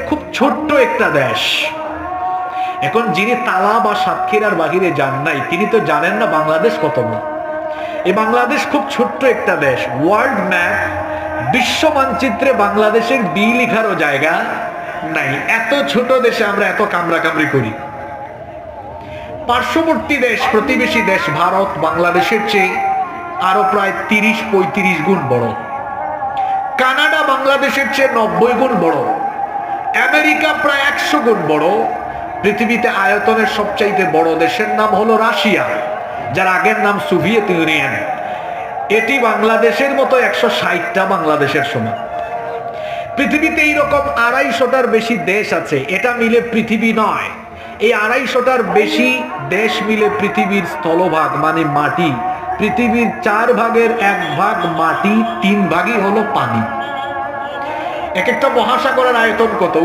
খুব ছোট্ট একটা দেশ। এখন যিনি তালা বা সাতক্ষীরার বাহিরে যান নাই তিনি তো জানেন না বাংলাদেশ কত বড়। এই বাংলাদেশ খুব ছোট্ট একটা দেশ। ওয়ার্ল্ড ম্যাপ, বিশ্ব মানচিত্রে বাংলাদেশের বি লেখারও জায়গা নাই। এত ছোট দেশে আমরা এত কামড়াকামড়ি করি। পার্শ্ববর্তী দেশ, প্রতিবেশী দেশ ভারত বাংলাদেশের চেয়ে আরো প্রায় 30-35 গুণ বড়। কানাডা বাংলাদেশের চেয়ে 90 গুণ বড়। আমেরিকা প্রায় 100 গুণ বড়। পৃথিবীতে আয়তনের সবচাইতে বড় দেশের নাম হলো রাশিয়া, যার আগের নাম সোভিয়েত ইউনিয়ন। এটি বাংলাদেশের মতো 160টা বাংলাদেশের সমান। পৃথিবীতে এইরকম 250টার বেশি দেশ আছে। এটা মিলে পৃথিবী নয়। এই 250টার বেশি দেশ মিলে পৃথিবীর স্থলভাগ মানে মাটি। পৃথিবীর 4 ভাগের 1 ভাগ মাটি, 3 ভাগই হলো পানি। এক একটা মহাসাগরের আয়তন কত?